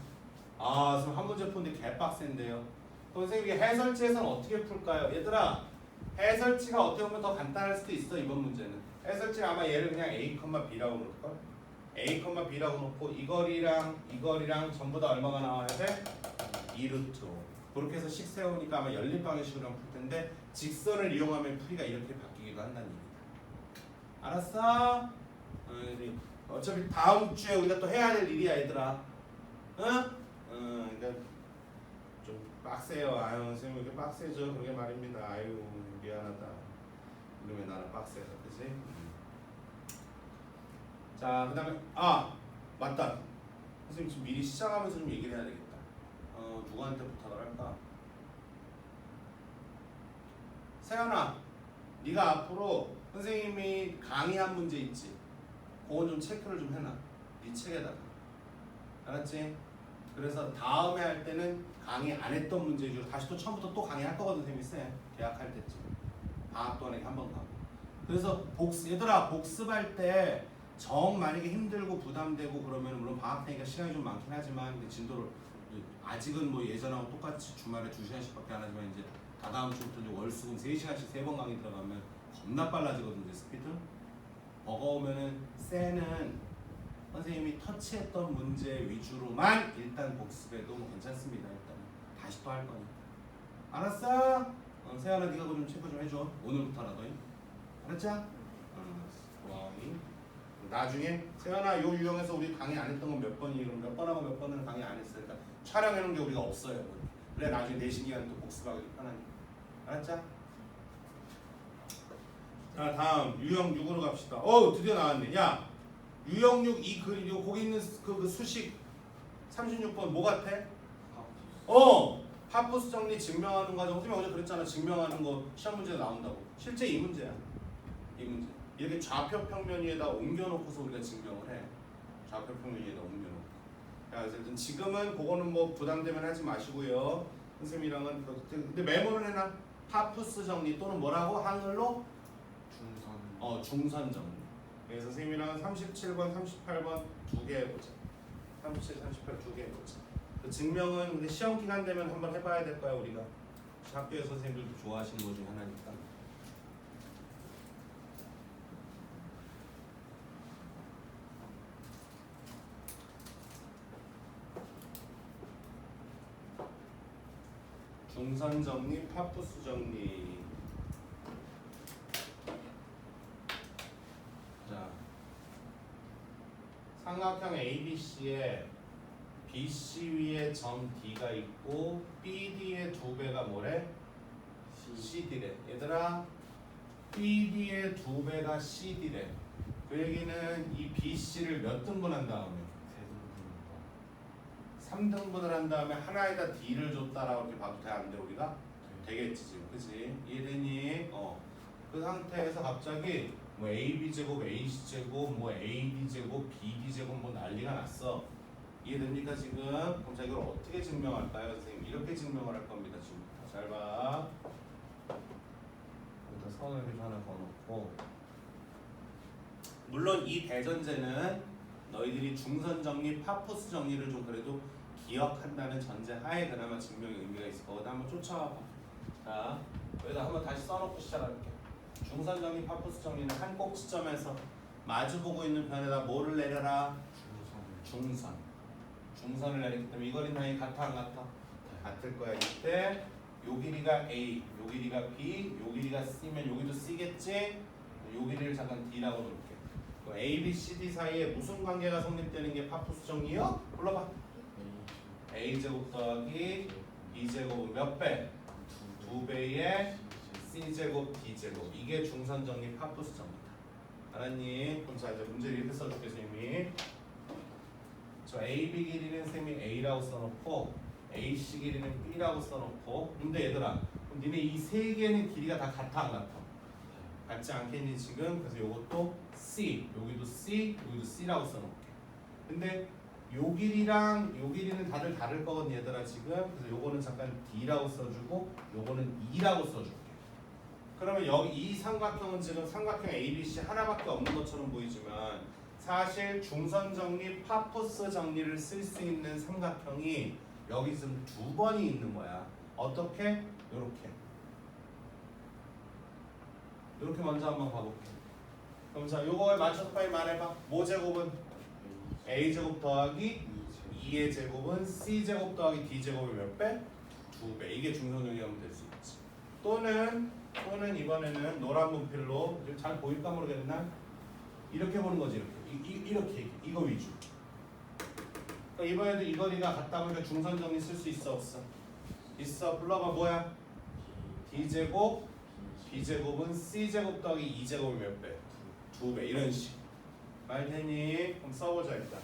Speaker 1: 지금 한 문제 푸는데 개빡센데요. 그럼 선생님이 해설지에서는 어떻게 풀까요? 얘들아 해설지가 어떻게 보면 더 간단할 수도 있어. 이번 문제는 해설지는 아마 얘를 그냥 a, b라고 놓을걸? a, b라고 놓고 이 거리랑 전부 다 얼마가 나와야 돼? 2루트 5. 그렇게 해서 식 세우니까 아마 연립 방식으로 풀 텐데 직선을 이용하면 풀이가 이렇게 바뀌기도 한다는 얘기다. 알았어? 어차피 다음 주에 우리가 또 해야 될 일이야 얘들아. 그러니까 좀 빡세요. 선생님 이렇게 빡세죠. 그게 말입니다. 미안하다. 그러면 나는 빡세다. 그치? 자, 그 다음에 맞다. 선생님 지금 미리 시작하면서 좀 얘기를 해야 되겠다. 누구한테 부탁을 할까? 세연아, 네가 앞으로 선생님이 강의한 문제 있지? 그건 좀 체크를 좀 해놔. 네 책에다가. 알았지? 그래서 다음에 할 때는 강의 안 했던 문제 위주로 다시 또 처음부터 또 강의할 거거든. 쌤이 계약할 때쯤. 방학 동안에 한 번 가고. 그래서 얘들아 복습할 때 정 만약에 힘들고 부담되고 그러면 물론 방학 때니까 시간이 좀 많긴 하지만 근데 진도를 아직은 뭐 예전하고 똑같이 주말에 2시간씩밖에 안 하지만 이제 다다음 주부터 이제 월수금 3시간씩 3번 강의 들어가면 겁나 빨라지거든. 이제 스피드. 버거우면은 쎄는 선생님이 터치했던 문제 위주로만 일단 복습해도 뭐 괜찮습니다. 일단 다시 또 할 거니까. 알았어? 세연아 네가 그거 좀 체크 좀 해줘. 오늘부터라도. 알았죠? 고마워. 나중에 세연아 요 유형에서 우리 강의 안 했던 건 몇 번이에요? 그럼 몇 번하고 몇 번은 강의 안 했으니까 촬영해 놓은 게 우리가 없어요. 그래 나중에 내신 기간에 또 복습하기도 편하니까. 알았죠? 자 다음 유형 6으로 갑시다. 드디어 나왔네. 야 유형 6 이 그림 요 거기 있는 그 수식 36번 뭐 같아? 파푸스 정리 증명하는 과정. 선생님 어제 그랬잖아. 증명하는 거 시험 문제 나온다고. 실제 이 문제야. 이 문제. 이렇게 좌표 평면 위에다 옮겨놓고서 우리가 증명을 해. 좌표 평면 위에다 옮겨놓고. 자, 그래서 지금은 그거는 뭐 부담되면 하지 마시고요. 선생님이랑은 근데 메모를 해놔. 파푸스 정리 또는 뭐라고 한글로 중선 정리. 그래서 선생님이랑은 37번, 38번 두 개 해보자. 37, 38 두 개 해보자. 그 증명은 근데 시험 기간 되면 한번 해봐야 될 거야 우리가. 학교에 선생님들도 좋아하시는 것 중에 하나니까. 중선 정리, 파푸스 정리. 자, 삼각형 ABC에 BC 위에 점 D가 있고 BD의 2배가 뭐래? CD래. 얘들아 BD의 2배가 CD래. 그 얘기는 이 BC를 몇 등분한 다음에? 3등분을 한 다음에 하나에다 D를 줬다라고 이렇게 봐도 돼? 안 돼? 우리가? 되겠지 지금. 그치? 이해되니? 그 상태에서 갑자기 뭐 AB제곱, AC제곱, 뭐 AD제곱, BD제곱 뭐 난리가 났어. 이해됩니까 지금? 그럼 자 이걸 어떻게 증명할까요? 선생님 이렇게 증명을 할 겁니다. 지금 잘 봐. 여기다 선을 이렇게 하나 그어놓고 물론 이 대전제는 너희들이 중선 정리, 파푸스 정리를 좀 그래도 기억한다는 전제 하에 그나마 증명의 의미가 있을 거거든. 한번 쫓아와봐. 자 여기다 한번 다시 써놓고 시작할게. 중선 정리, 파푸스 정리는 한 꼭지점에서 마주보고 있는 변에다 뭐를 내려라? 중선. 중선을 내렸기 때문에 이 거리 나이 같아 안 같아? 같을 거야. 이때 요 길이가 A, 요 길이가 B, 요 길이가 C면 여기도 C겠지? 요 길이를 잠깐 D라고 놓을게. A, B, C, D 사이에 무슨 관계가 성립되는 게 파푸스 정리요? 불러봐. A제곱 더하기 B제곱은 몇 배? 2배의 C제곱 D제곱. 이게 중선 정리 파푸스 정리다. 알았니? 그럼 자 이제 문제를 이렇게 써줄게 선생님이. 저 AB 길이는 쌤이 A라고 써놓고 AC 길이는 B라고 써놓고. 근데 얘들아 그럼 니네 이 세 개는 길이가 다 같아 안 같아? 같지 않겠니 지금? 그래서 요것도 C, 여기도 C, 여기도 C라고 써놓을게. 근데 요 길이랑 요 길이는 다들 다를 거거든 얘들아 지금. 그래서 요거는 잠깐 D라고 써주고 요거는 E라고 써줄게. 그러면 여기 이 삼각형은 지금 삼각형 ABC 하나밖에 없는 것처럼 보이지만 사실 중선 정리, 파푸스 정리를 쓸 수 있는 삼각형이 여기 지금 2번이 있는 거야. 어떻게? 요렇게 먼저 한번 가볼게. 그럼 자 요거에 맞춰서 빨리 말해봐. 뭐 제곱은? A제곱 더하기 2의 제곱은 C제곱 더하기 D제곱이 몇 배? 2배. 이게 중선 정리하면 될 수 있지. 또는 이번에는 노란 분필로 잘 보일까 모르겠나? 이렇게 보는 거지. 이렇게 이거 위주. 그러니까 이번에도 이 거리가 같다 보니까 중선 정리 쓸 수 있어 없어? 있어. 불러봐. 뭐야? D제곱 B제곱은 C제곱 더하기 2제곱이 몇 배? 2배. 이런 식. 말되니? 그럼 써보자 일단.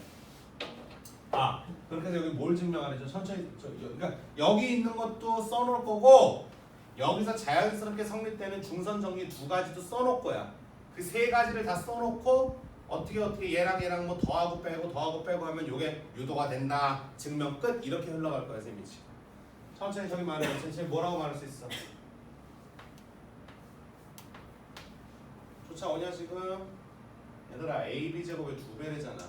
Speaker 1: 그렇게 해서 여기 뭘 증명하래죠? 천천히. 그러니까 여기 있는 것도 써놓을 거고 여기서 자연스럽게 성립되는 중선 정리 2가지도 써놓을 거야. 그 3가지를 다 써놓고 어떻게 얘랑 뭐 더하고 빼고 하면 요게 유도가 된다. 증명 끝. 이렇게 흘러갈 거야 쌤이 지금. 천천히 저기 말해. 천천히 뭐라고 말할 수 있어? 쫓아오냐 지금? 얘들아 AB 제곱의 2배래잖아.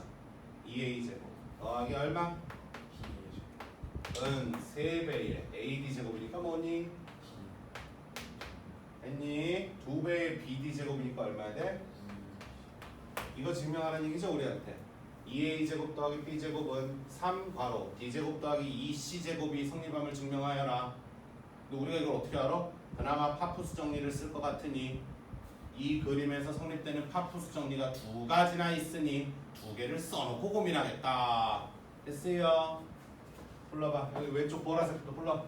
Speaker 1: 2A 제곱 더하기 얼마? 은 3배의 AD 제곱이니까 뭐니? 했니? 2배의 BD 제곱이니까 얼마야 돼? 이거 증명하는 얘기죠 우리한테. 2A 제곱 더하기 B 제곱은 3 괄호 D 제곱 더하기 2C 제곱이 성립함을 증명하여라. 근데 우리가 이걸 어떻게 알아? 그나마 파푸스 정리를 쓸 것 같으니 이 그림에서 성립되는 파푸스 정리가 2가지나 있으니 2개를 써놓고 고민하겠다. 됐어요? 불러봐. 여기 왼쪽 보라색부터 불러.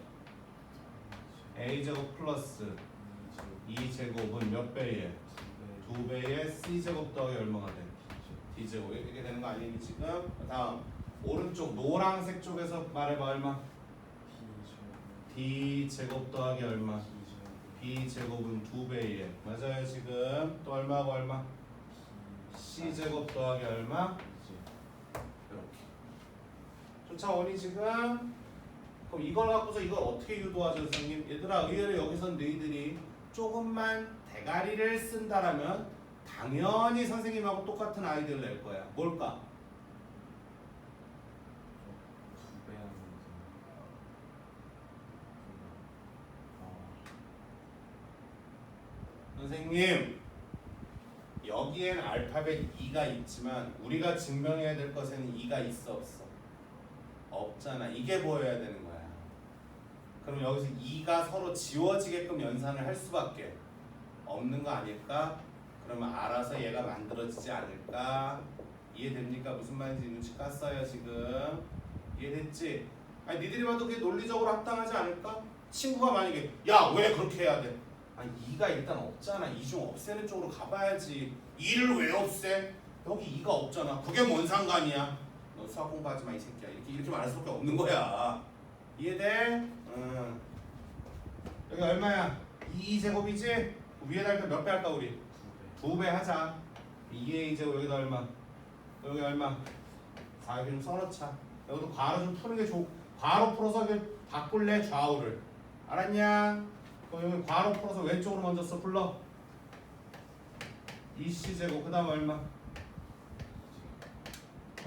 Speaker 1: A 제곱 플러스 2제곱은 몇 배에? 2배의 C제곱 더하기 얼마가 돼? D제곱 이렇게 되는 거 아니니 지금? 다음 오른쪽 노란색 쪽에서 말해봐 얼마? D제곱 더하기 얼마? B제곱은 2배에 맞아요 지금? 또 얼마하고 얼마? C제곱 더하기 얼마? 이렇게 쫓아오니 지금? 그럼 이걸 갖고서 이걸 어떻게 유도하죠 선생님? 얘들아 의외로 여기서 너희들이 조금만 대가리를 쓴다라면 당연히 선생님하고 똑같은 아이디어를 낼 거야. 뭘까? 선생님 여기엔 알파벳 2가 있지만 우리가 증명해야 될 것에는 2가 있어 없어? 없잖아. 이게 보여야 되는 거야. 그럼 여기서 2가 서로 지워지게끔 연산을 할 수밖에 없는 거 아닐까? 그러면 알아서 얘가 만들어지지 않을까? 이해됩니까? 무슨 말인지 눈치 깠어요 지금? 이해됐지? 아니 니들이 봐도 그게 논리적으로 합당하지 않을까? 친구가 만약에 야 왜 그렇게 해야 돼? 아니 2가 일단 없잖아. 2 중 없애는 쪽으로 가봐야지. 2를 왜 없애? 여기 2가 없잖아. 그게 뭔 상관이야? 너 수학 공부하지 마 이 새끼야. 이렇게 말할 수밖에 없는 거야. 이해돼? 응. 여기 얼마야? 2제곱이지? 위에다 할까 몇 배 할까 우리? 2배 하자. 2의 2제곱 여기다 얼마? 여기 얼마? 4 여기 좀 써놓자. 여기도 괄호 좀 푸는 게 좋고 괄호 풀어서 바꿀래 좌우를. 알았냐? 그럼 여기 괄호 풀어서 왼쪽으로 먼저 써 불러. 2C제곱 그 다음 얼마?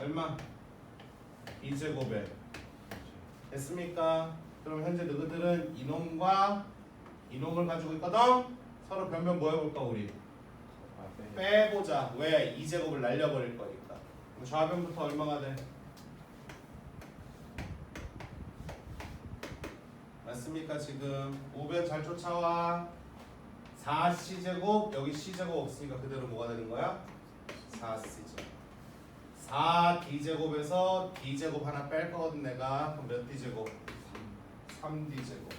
Speaker 1: 얼마? 2제곱에 됐습니까? 그럼 현재 너희들은 이놈과 이놈을 가지고 있거든? 서로 변변 뭐 해볼까 우리? 빼보자. 왜? 2제곱을 날려버릴 거니까. 그럼 좌변부터 얼마가 돼? 맞습니까 지금? 우변 잘 쫓아와. 4C제곱 여기 C제곱 없으니까 그대로 뭐가 되는 거야? 4C제곱 4D제곱에서 D제곱 하나 뺄 거거든 내가. 그럼 몇 D제곱? 3D제곱.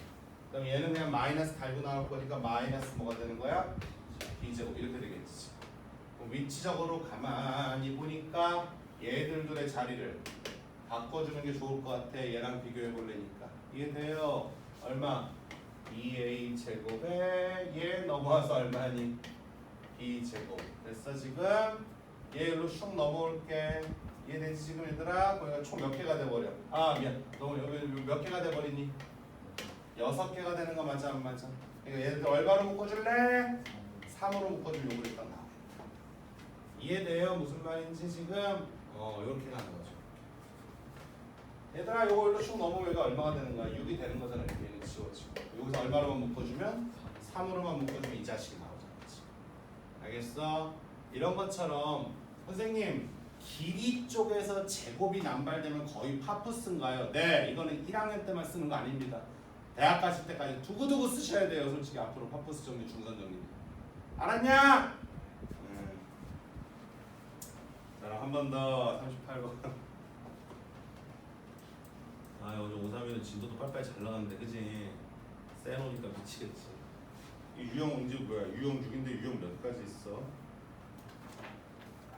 Speaker 1: 그럼 얘는 그냥 마이너스 달고 나올 거니까 마이너스 뭐가 되는 거야? D제곱 이렇게 되겠지. 그럼 위치적으로 가만히 보니까 얘들의 자리를 바꿔주는 게 좋을 것 같아. 얘랑 비교해 보려니까. 이해돼요? 얼마? 2A 제곱에 얘 넘어와서 얼마니? B 제곱. 됐어 지금? 얘 일로 슉 넘어올게. 이해되지 지금 얘들아? 거기가 총 몇 개가 돼버려? 아 미안. 너 여기 몇 개가 돼버리니? 6개가 되는 거 맞아 안 맞아? 그러니까 얘들 얼마로 묶어줄래? 3으로 묶어주려고 그랬다 나. 이해돼요? 무슨 말인지 지금? 이렇게 가는 거죠. 얘들아 요거 일로 쭉 넘어오면 얘가 얼마가 되는 거야? 6이 되는 거잖아. 얘는 지워지고 여기서 얼마로만 묶어주면 3으로만 묶어주면 이 자식이 나오잖아. 그치? 알겠어? 이런 것처럼 선생님 길이 쪽에서 제곱이 남발되면 거의 파푸스인가요? 네, 이거는 1학년 때만 쓰는 거 아닙니다. 대학 가실 때까지 두고두고 쓰셔야 돼요. 솔직히 앞으로 파푸스 정리, 중선 정리. 알았냐? 자, 한 번 더 38번. 아, 어제 531은 진도도 빨리빨리 잘 나갔는데, 그지? 쎄놓으니까 미치겠지. 이 유형 언제 뭐야? 유형 6인데 유형 몇 가지 있어?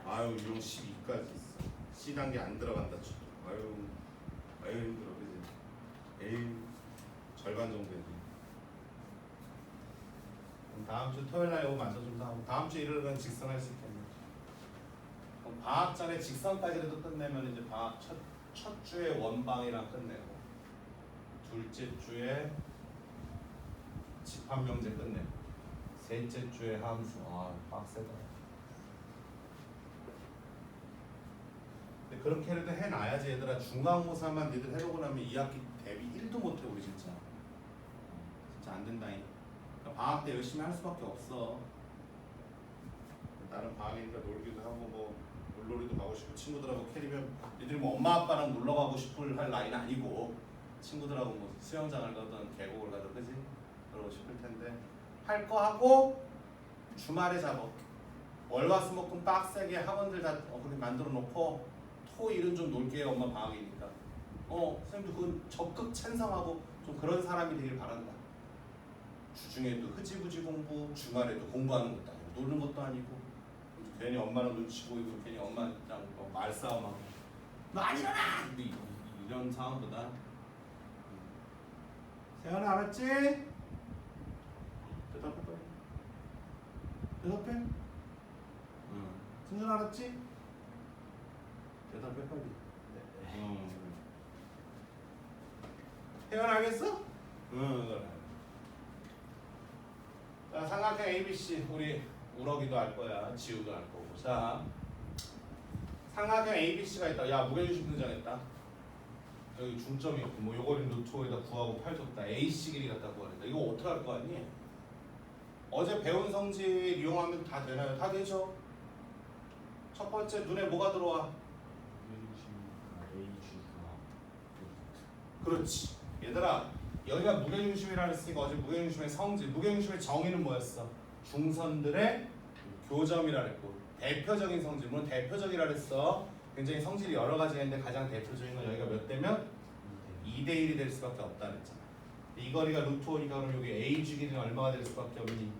Speaker 1: 아유, 유형 12까지 있어. C 단계 안 들어간다. 아유 힘들어, 그지? 에이, 절반 정도 했네. 그럼 다음 주 토요일 날 이거 맞춰준다 하고 다음 주 일요일은 직선할 수 있겠네. 방학 전에 직선까지라도 끝내면 이제 방학 첫 주에 원방이랑 끝내고 둘째 주에 집합명제 끝내고 셋째 주에 함수. 아 빡세다. 근데 그렇게라도 해놔야지 얘들아. 중간고사만 니들 해놓고 나면 2학기 대비 1도 못해 우리 진짜. 진짜 안 된다잉. 그러니까 방학 때 열심히 할 수밖에 없어. 나는 방학이니까 놀기도 하고 뭐 물놀이도 가고 싶고 친구들하고 캐리면 니들이 뭐 엄마 아빠랑 놀러 가고 싶을 할 나이는 아니고 친구들하고 뭐 수영장을 가든 계곡을 가든 그지? 그러고 싶을 텐데 할 거 하고 주말에 잡어. 월화수목금 빡세게 학원들 다 그렇게 만들어 놓고 토일은 좀 놀게요. 엄마 방학이니까. 선생님도 그건 적극 찬성하고 좀 그런 사람이 되길 바란다. 주중에도 흐지부지 공부, 주말에도 공부하는 것도 아니고 놀는 것도 아니고 괜히 엄마랑 눈치 보이고 괜히 엄마랑 말싸움하고 너 안 일어나! 이런 상황보다 세연아 알았지? 대답해 빨리. 대답해? 응. 승준 알았지? 대답해 빨리. 네. 세연 알겠어? 응 그래. 자 삼각형 ABC 우리 우럭이도 알 거야. 지우도 알 거고. 자 삼각형 ABC가 있다. 야 무게중심 등장했다. 여기 중점이 없고 뭐 요거를 루트에다 구하고 8줬다. AC 길이 갖다 구하랬다. 이거 어떻게 할 거 아니? 어제 배운 성질 이용하면 다 되나요? 다 되죠. 첫 번째 눈에 뭐가 들어와? 그렇지. 얘들아 여기가 무게중심이라 했으니까 어제 무게중심의 성질, 무게중심의 정의는 뭐였어? 중선들의 교점이라 했고 대표적인 성질, 물론 대표적이라 했어. 굉장히 성질이 여러 가지가 있는데 가장 대표적인 건 여기가 몇 대면? 2대 1이 될 수밖에 없다 그랬잖아. 이 거리가 루트 5니까 그럼 여기 AG 길이는 얼마가 될 수밖에 없니?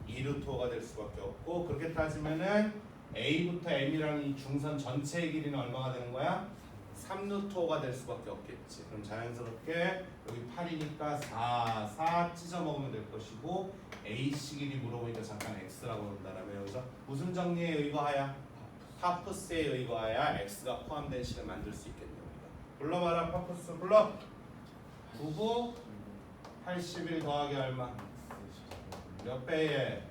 Speaker 1: 2 루트 5가 될 수밖에 없고 그렇게 따지면은 A부터 M이라는 이 중선 전체의 길이는 얼마가 되는 거야? 3 루트 5가 될 수밖에 없겠지. 그럼 자연스럽게 여기 8이니까 4 찢어 먹으면 될 것이고 AC 길이 물어보니까 잠깐 X라고 한다라면 여기서 무슨 정리에 의거하여? 파푸스에 의거하여 X가 포함된 식을 만들 수 있겠네 우리가. 불러봐라 파푸스 불러. 99 81 더하기 얼마? 몇 배에?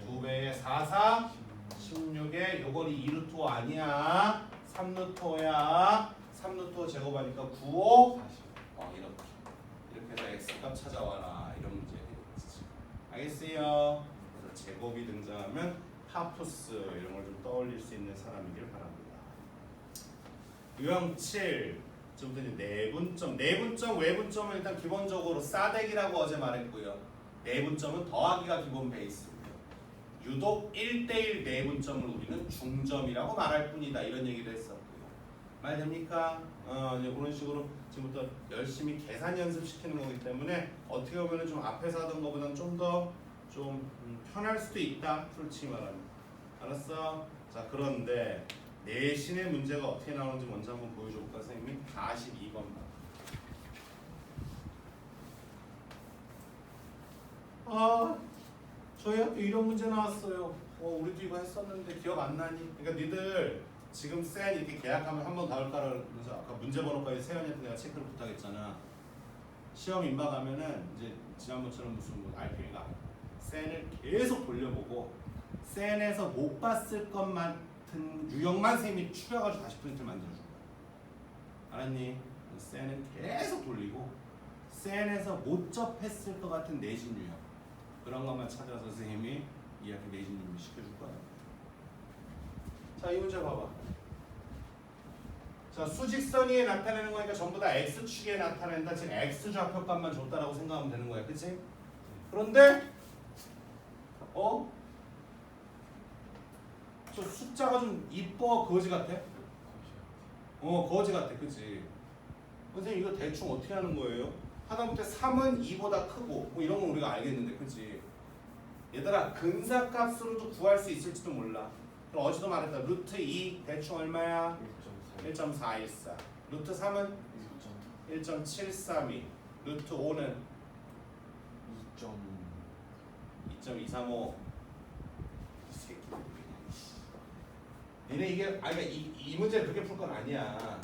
Speaker 1: 2배에 44 16에 요거리 2루트 5 아니야. 3루트 5야. 3루트 5 제곱하니까 95 이렇게 해서 X값 찾아와라 이런 문제 되겠지. 알겠어요? 그래서 제곱이 등장하면 파푸스 이런 걸 좀 떠올릴 수 있는 사람이길 바랍니다. 유형 7 좀부터 내분점, 내분점, 외분점은 일단 기본적으로 싸대기라고 어제 말했고요. 내분점은 더하기가 기본 베이스고요. 유독 1대1 내분점을 우리는 중점이라고 말할 뿐이다 이런 얘기도 했었고요. 말 됩니까? 이제 그런 식으로 지금부터 열심히 계산 연습시키는 거기 때문에 어떻게 보면 좀 앞에서 하던 것보다는 좀 더 좀 편할 수도 있다 솔직히 말하면. 알았어? 자 그런데 내신의 문제가 어떻게 나오는지 먼저 한번 보여줄까 선생님이? 42번만. 저희 학교 이런 문제 나왔어요. 우리도 이거 했었는데 기억 안 나니? 그러니까 니들 지금 센 이렇게 계약하면 한 번 더 할까라 그래서 아까 문제 번호까지 세연이한테 내가 체크를 부탁했잖아. 시험 임박하면은 이제 지난번처럼 무슨 뭐 RP가 센을 계속 돌려보고 센에서 못 봤을 것만 같은 유형만 선생님이 추려가지고 다시 프린트를 만들어준 거야. 알았니? 센은 계속 돌리고 센에서 못 접했을 것 같은 내신 유형 그런 것만 찾아서 선생님이 이야기 내신 유형 시켜줄 거야. 자, 이 문제 봐봐. 자, 수직선 위에 나타내는 거니까 전부 다 x축에 나타낸다. 즉 x좌표값만 줬다라고 생각하면 되는 거야. 그치? 그런데 저 숫자가 좀 이뻐 거지 같아? 거지 같아. 그치? 선생님 이거 대충 어떻게 하는 거예요? 하다못해 3은 2보다 크고 뭐 이런 건 우리가 알겠는데 그치? 얘들아 근사값으로도 구할 수 있을지도 몰라. 그럼 어제도 말했다. 루트 2 대충 얼마야? 1.414. 루트 3은 1.732. 루트 5는 2.235. 이 새끼들 니네 이게 그러니까 이 문제를 그렇게 풀 건 아니야.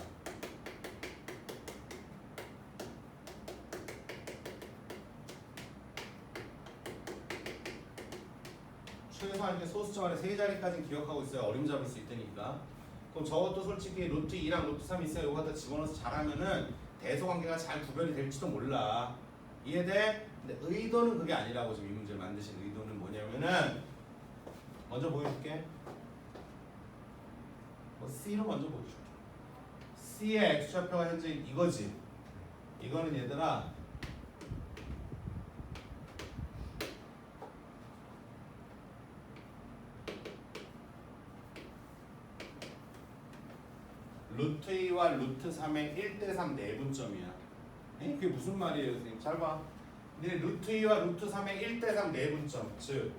Speaker 1: 최소한 이렇게 소수점 안에 세 자리까지는 기억하고 있어야 어림 잡을 수 있다니까. 그럼 저것도 솔직히 루트 2랑 루트 3 있어요. 이거 갖다 집어넣어서 잘하면은 대소관계가 잘 구별이 될지도 몰라. 이해돼? 근데 의도는 그게 아니라고 지금 이 문제를 만드신 의도는 뭐냐면은 먼저 보여줄게. C로 먼저 보여줄게. C의 X좌표가 현재 이거지. 이거는 얘들아 루트 2와 루트 3의 1대3 내분점이야. 그게 무슨 말이에요, 선생님? 잘 봐. 근데 루트 2와 루트 3의 1대3 내분점, 즉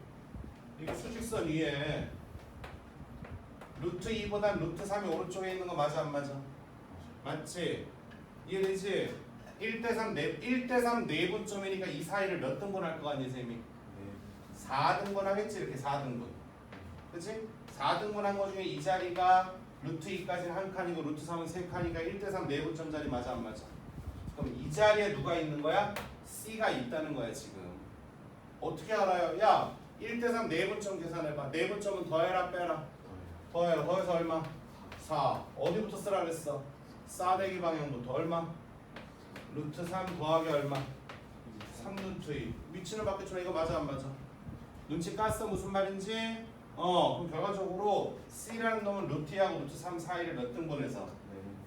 Speaker 1: 이게 수직선 위에 루트 2보단 루트 3이 오른쪽에 있는 거 맞아 안 맞아? 맞지? 이해되지? 1대3 내분점이니까 이 사이를 몇 등분 할 거 아니야, 선생님이? 4등분 하겠지, 이렇게 4등분. 그치? 4등분 한 거 중에 이 자리가 루트 2까지는 한 칸이고 루트 3은 세 칸이니까 1대3 내분점 자리 맞아 안 맞아? 그럼 이 자리에 누가 있는 거야? C가 있다는 거야 지금. 어떻게 알아요? 야 1대3 내분점 계산해봐. 내분점은 더해라 빼라? 더해라. 더해서 얼마? 4. 어디부터 쓰라 그랬어? 싸대기 방향부터 얼마? 루트 3 더하기 얼마? 3루트 2. 위치는 바뀌었지만 이거 맞아 안 맞아? 눈치 깠어 무슨 말인지? 그럼 결과적으로 C라는 놈은 루트 2하고 루트 3 사이를 몇 등분해서?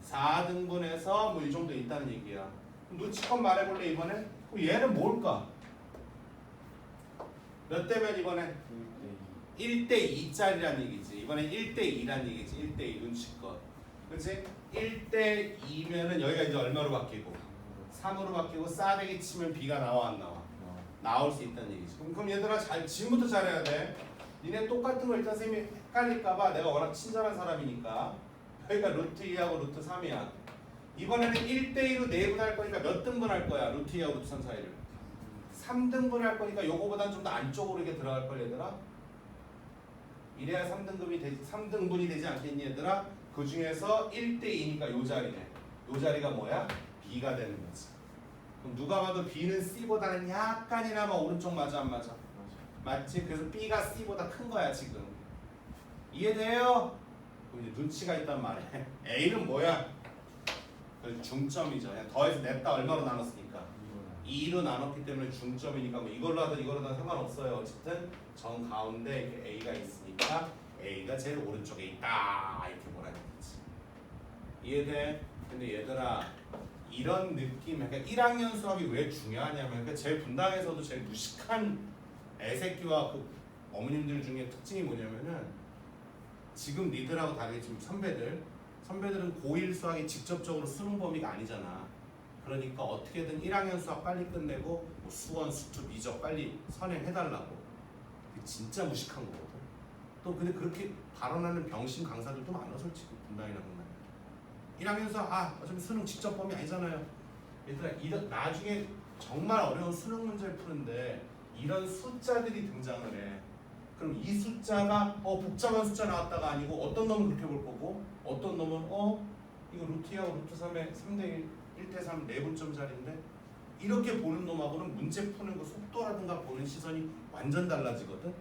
Speaker 1: 4등분해서 뭐 이 정도 있다는 얘기야. 그럼 눈치껏 말해볼래 이번엔? 그럼 얘는 뭘까? 몇 대면 이번엔? 1대2짜리란 얘기지. 이번엔 1대2란 얘기지. 1대2 눈치껏. 그치? 1대2면은 여기가 이제 얼마로 바뀌고 3으로 바뀌고 싸대기 치면 B가 나와 안 나와? 나올 수 있다는 얘기지. 그럼 얘들아 지금부터 잘해야 돼. 니네 똑같은 거 일단 쌤이 헷갈릴까봐 내가 워낙 친절한 사람이니까 여기가 루트 2하고 루트 3이야. 이번에는 1대2로 내분할 거니까 몇 등분 할 거야? 루트 2하고 루트 3 사이를 3등분 할 거니까 요거보단 좀 더 안쪽으로 이렇게 들어갈 걸 얘들아. 이래야 3등분이 되지 않겠니 얘들아? 그 중에서 1대2니까 요 자리네. 요 자리가 뭐야? B가 되는 거지. 그럼 누가 봐도 B는 C보다는 약간이나마 오른쪽 맞아 안 맞아? 맞지? 그래서 B가 C보다 큰 거야 지금. 이해돼요? 그럼 이제 눈치가 있단 말이야. A는 뭐야? 그 중점이죠. 그냥 더해서 냈다 얼마로 나눴으니까 2로 나눴기 때문에 중점이니까 뭐 이걸로 하든 이걸로 하든 상관없어요. 어쨌든 정 가운데 이렇게 A가 있으니까 A가 제일 오른쪽에 있다 이렇게 뭐라는 거지. 이해돼? 근데 얘들아 이런 느낌, 그러니까 1학년 수학이 왜 중요하냐면 그러니까 제일 분당에서도 제일 무식한 애새끼와 그 어머님들 중에 특징이 뭐냐면은 지금 니들하고 다르게 지금 선배들은 고1 수학이 직접적으로 수능 범위가 아니잖아. 그러니까 어떻게든 1학년 수학 빨리 끝내고 뭐 수원, 수투, 미적 빨리 선행해달라고. 그게 진짜 무식한 거거든. 또 근데 그렇게 발언하는 병신 강사들도 많아 솔직히 분당이나 분당. 1학년 수학 어차피 수능 직접 범위 아니잖아요. 얘들아 나중에 정말 어려운 수능 문제를 푸는데 이런 숫자들이 등장을 해. 그럼 이 숫자가 복잡한 숫자 나왔다가 아니고 어떤 놈은 그렇게 볼 거고 어떤 놈은 이거 루트 2하고 루트 3의 3대1 1대3 내분점짜리인데 이렇게 보는 놈하고는 문제 푸는 그 속도라든가 보는 시선이 완전 달라지거든.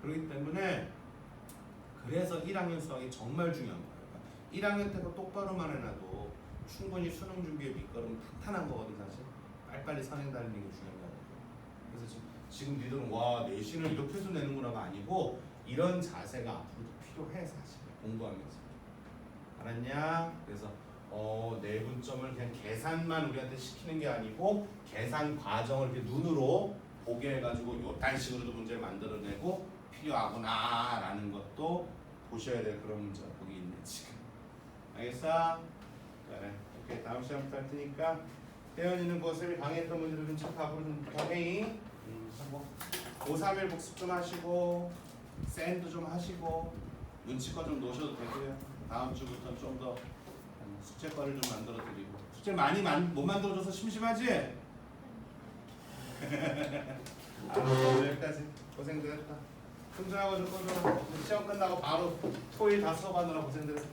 Speaker 1: 그렇기 때문에 그래서 1학년 수학이 정말 중요한 거예요. 1학년 때도 똑바로만 해놔도 충분히 수능 준비에 밑거름 탄탄한 거거든 사실. 빨리빨리 선행 달리는 게 중요한 거예요. 그래서 지금 니들은 와 내신을 이렇게 해서 내는구나가 아니고 이런 자세가 앞으로도 필요해 사실 공부하면서. 알았냐? 그래서 내분점을 그냥 계산만 우리한테 시키는 게 아니고 계산 과정을 이렇게 눈으로 보게 해가지고 요딴 식으로도 문제를 만들어내고 필요하구나라는 것도 보셔야 될 그런 문제가 거기 있네 지금. 알겠어? 그래. 오케이 다음 시간부터 할 테니까 태연이는 그 쌤이 강의했던 문제를 좀 책 앞으로 좀 더해이. 하고 5, 3일 복습 좀 하시고 샌도 좀 하시고 눈치껏 좀 놓으셔도 되고요. 다음 주부터는 좀 더 숙제거리를 좀 만들어 드리고. 숙제 많이 못 만들어줘서 심심하지? 오늘 여기까지 고생들 했다. 승준하고 좀 꺼줘. 시험 끝나고 바로 토일 다 수업하느라 고생들 했다.